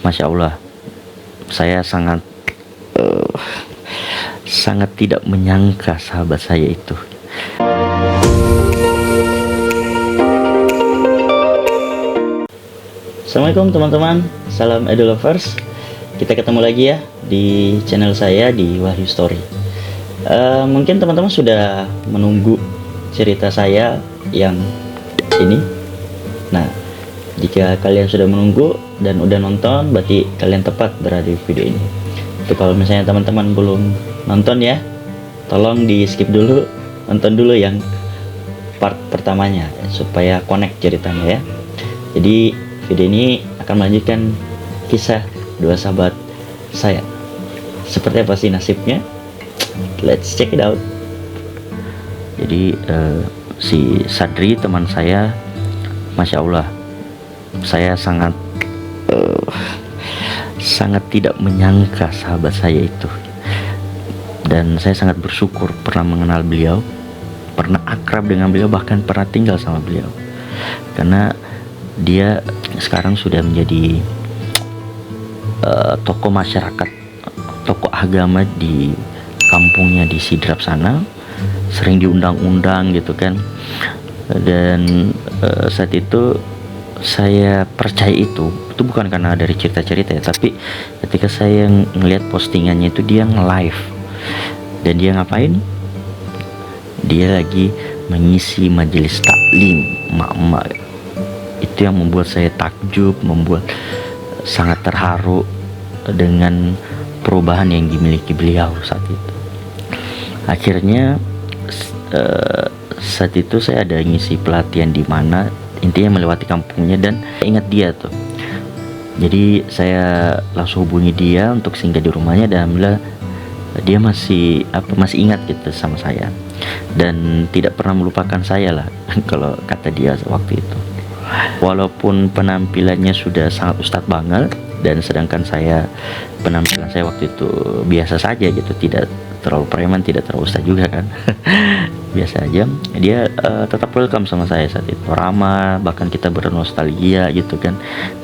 Masya Allah, saya eh, sangat tidak menyangka sahabat saya itu. Assalamualaikum teman-teman, salam Edu Lovers. Kita ketemu lagi ya di channel saya di Wahyu Story. Mungkin teman-teman sudah menunggu cerita saya yang ini. Nah, jika kalian sudah menunggu dan udah nonton, berarti kalian tepat berada di video ini. Tapi kalau misalnya teman-teman belum nonton ya, tolong di skip dulu, nonton dulu yang part pertamanya supaya connect ceritanya ya. Jadi video ini akan melanjutkan kisah dua sahabat saya. Seperti apa sih nasibnya? Let's check it out. Jadi si Sadri teman saya, Masya Allah, saya sangat tidak menyangka sahabat saya itu. Dan saya sangat bersyukur pernah mengenal beliau, pernah akrab dengan beliau, bahkan pernah tinggal sama beliau. Karena dia sekarang sudah menjadi tokoh masyarakat, tokoh agama di kampungnya di Sidrap sana, sering diundang-undang gitu kan. Dan saat itu saya percaya itu bukan karena dari cerita-cerita ya, tapi ketika saya ngelihat postingannya itu dia nge-live dan dia ngapain? Dia lagi mengisi majelis taklim emak-emak. Itu yang membuat saya takjub, membuat sangat terharu dengan perubahan yang dimiliki beliau saat itu. Akhirnya saat itu saya ada ngisi pelatihan di mana, intinya melewati kampungnya dan ingat dia tuh. Jadi saya langsung hubungi dia untuk singgah di rumahnya dan alhamdulillah dia masih ingat gitu sama saya dan tidak pernah melupakan saya lah kalau kata dia waktu itu. Walaupun penampilannya sudah sangat ustadz banget, dan sedangkan penampilan saya waktu itu biasa saja gitu, tidak terlalu preman, tidak terlalu ustadz juga kan. Biasa aja, dia tetap welcome sama saya saat itu, ramah, bahkan kita bernostalgia gitu kan,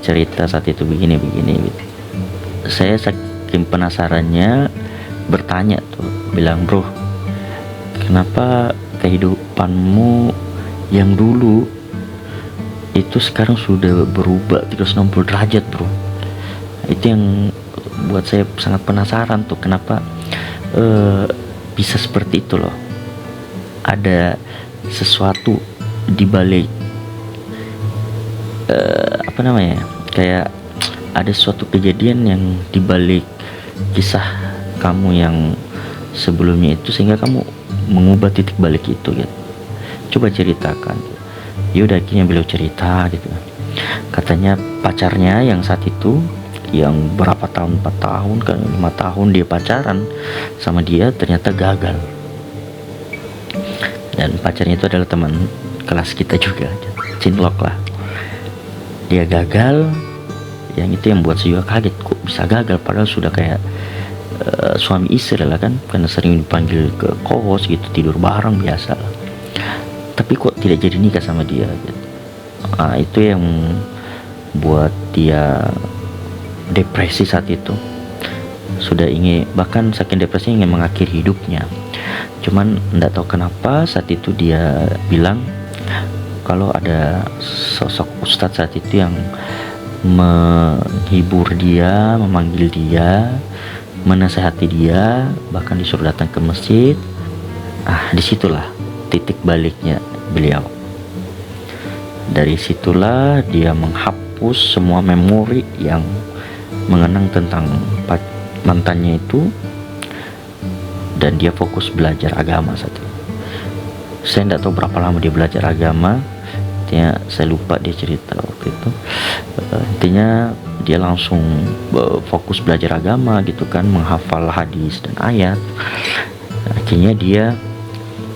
cerita saat itu begini gitu. Saya saking penasarannya bertanya tuh, bilang, bro, kenapa kehidupanmu yang dulu itu sekarang sudah berubah 360 derajat bro? Itu yang buat saya sangat penasaran tuh, kenapa bisa seperti itu loh. Ada sesuatu di balik kayak ada suatu kejadian yang di balik kisah kamu yang sebelumnya itu sehingga kamu mengubah titik balik itu gitu. Coba ceritakan. Yaudah, akhirnya beliau cerita gitu. Katanya pacarnya yang saat itu, yang berapa tahun, 4 tahun kan 5 tahun dia pacaran sama dia, ternyata gagal. Dan pacarnya itu adalah teman kelas kita juga, cinlok lah. Dia gagal, yang itu yang buat saya juga kaget, kok bisa gagal padahal sudah kayak suami istri lah kan, karena sering dipanggil ke kos gitu, tidur bareng biasa lah. Tapi kok tidak jadi nikah sama dia gitu. Nah, itu yang buat dia depresi saat itu. Sudah ingin, bahkan saking depresi ingin mengakhiri hidupnya. Cuman enggak tahu kenapa saat itu dia bilang kalau ada sosok ustadz saat itu yang menghibur dia, memanggil dia, menasehati dia, bahkan disuruh datang ke masjid. Disitulah titik baliknya beliau. Dari situlah dia menghapus semua memori yang mengenang tentang mantannya itu, dan dia fokus belajar agama saat itu. Saya tidak tahu berapa lama dia belajar agama, intinya saya lupa dia cerita waktu itu. Intinya dia langsung fokus belajar agama gitu kan, menghafal hadis dan ayat. Akhirnya dia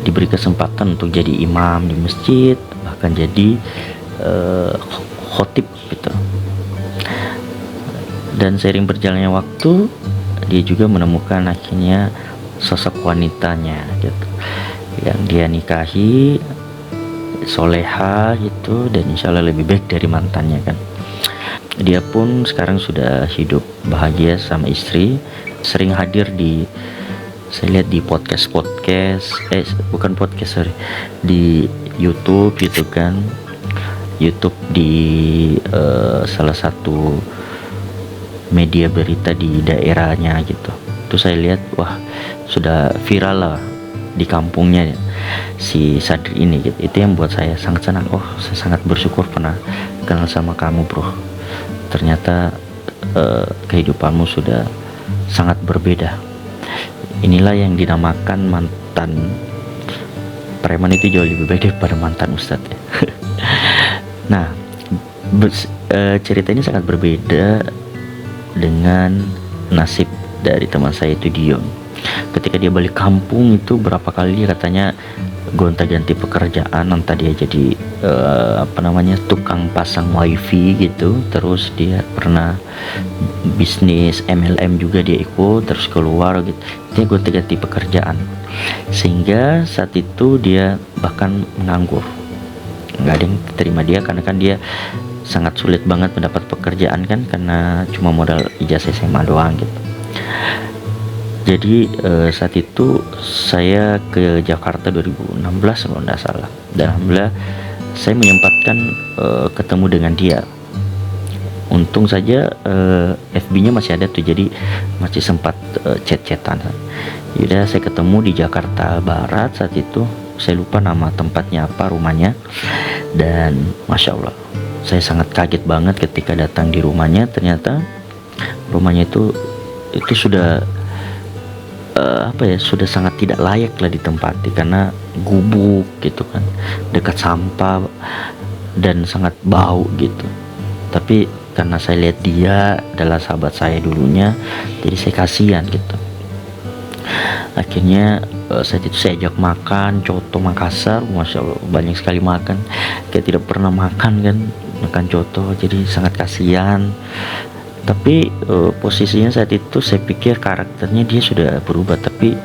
diberi kesempatan untuk jadi imam di masjid, bahkan jadi khotib gitu. Dan seiring berjalannya waktu, dia juga menemukan akhirnya sosok wanitanya gitu, yang dia nikahi, soleha gitu, dan insya Allah lebih baik dari mantannya kan. Dia pun sekarang sudah hidup bahagia sama istri, sering hadir di, saya lihat di bukan podcast, sorry, di YouTube gitu kan. YouTube di salah satu media berita di daerahnya gitu. Itu saya lihat, wah, sudah viral lah di kampungnya si Sadri ini gitu. Itu yang buat saya sangat senang. Oh, saya sangat bersyukur pernah kenal sama kamu, bro. Ternyata kehidupanmu sudah sangat berbeda. Inilah yang dinamakan mantan preman, itu jauh lebih baik daripada mantan ustadz ya. Nah, cerita ini sangat berbeda dengan nasib dari teman saya itu, Dion. Ketika dia balik kampung itu, berapa kali dia katanya gonta-ganti pekerjaan, entah dia jadi tukang pasang wifi gitu, terus dia pernah bisnis MLM juga dia ikut, terus keluar gitu. Dia gonta-ganti pekerjaan, sehingga saat itu dia bahkan menganggur, nggak ada yang terima dia, karena kan dia sangat sulit banget mendapat pekerjaan kan, karena cuma modal ijazah SMA doang gitu. Jadi saat itu saya ke Jakarta 2016 kalau nggak salah, dan alhamdulillah saya menyempatkan ketemu dengan dia. Untung saja FB-nya masih ada tuh, jadi masih sempat chat-chatan. Yaudah, saya ketemu di Jakarta Barat saat itu, saya lupa nama tempatnya apa, rumahnya. Dan Masya Allah, saya sangat kaget banget ketika datang di rumahnya. Ternyata rumahnya itu sudah sudah sangat tidak layak lah ditempati, karena gubuk gitu kan, dekat sampah dan sangat bau gitu. Tapi karena saya lihat dia adalah sahabat saya dulunya, jadi saya kasihan gitu. Akhirnya saat itu saya ajak makan coto Makassar. Masya Allah, banyak sekali makan, kayak tidak pernah makan kan, makan coto, jadi sangat kasihan. Tapi posisinya saat itu saya pikir karakternya dia sudah berubah, tapi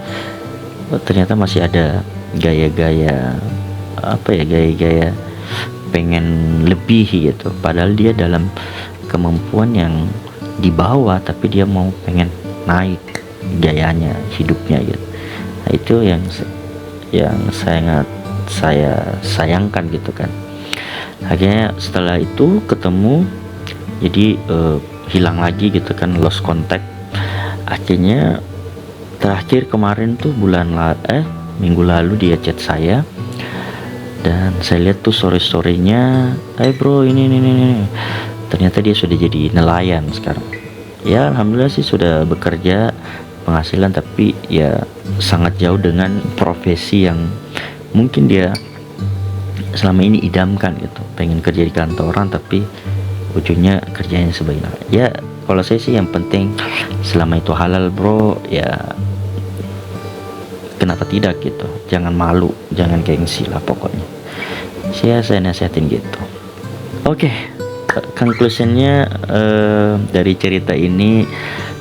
ternyata masih ada gaya-gaya gaya-gaya pengen lebih gitu, padahal dia dalam kemampuan yang di bawah, tapi dia mau pengen naik gayanya, hidupnya gitu. Nah, itu yang sangat saya sayangkan gitu kan. Akhirnya setelah itu ketemu, jadi hilang lagi gitu kan, lost contact. Akhirnya terakhir kemarin tuh minggu lalu dia chat saya, dan saya lihat tuh story-storynya, bro ini. Ternyata dia sudah jadi nelayan sekarang. Ya alhamdulillah sih sudah bekerja, penghasilan, tapi ya sangat jauh dengan profesi yang mungkin dia selama ini idamkan gitu. Pengen kerja di kantoran, tapi ujungnya kerjanya sebagai nelayan. Ya kalau saya sih yang penting selama itu halal, bro, ya kenapa tidak gitu. Jangan malu, jangan gengsi lah pokoknya. Saya nasihatin gitu. Oke, conclusionnya dari cerita ini,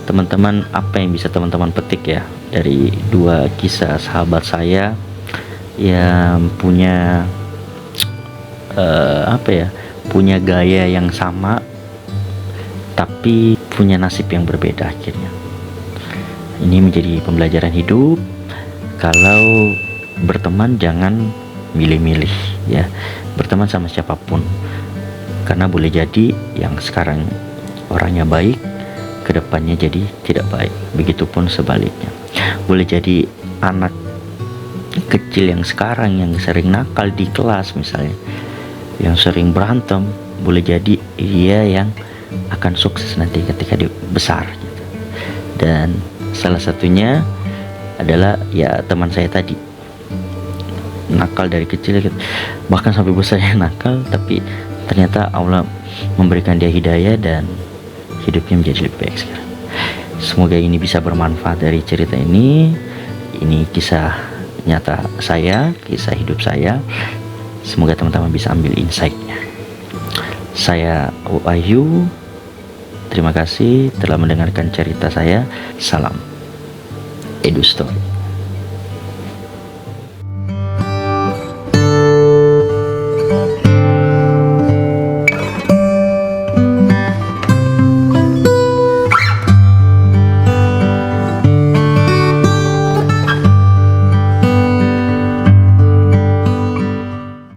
teman-teman, apa yang bisa teman-teman petik ya dari dua kisah sahabat saya yang punya punya gaya yang sama, tapi punya nasib yang berbeda akhirnya. Ini menjadi pembelajaran hidup. Kalau berteman jangan milih-milih ya, berteman sama siapapun, karena boleh jadi yang sekarang orangnya baik, kedepannya jadi tidak baik. Begitupun sebaliknya, boleh jadi anak kecil yang sekarang yang sering nakal di kelas misalnya, yang sering berantem, boleh jadi dia yang akan sukses nanti ketika dia besar gitu. Dan salah satunya adalah ya teman saya tadi, nakal dari kecil gitu, bahkan sampai besar yang nakal, tapi ternyata Allah memberikan dia hidayah dan hidupnya menjadi lebih baik sekarang. Semoga ini bisa bermanfaat dari cerita ini. Ini kisah nyata saya, kisah hidup saya. Semoga teman-teman bisa ambil insight-nya. Saya Wahyu, terima kasih telah mendengarkan cerita saya. Salam Edu Story.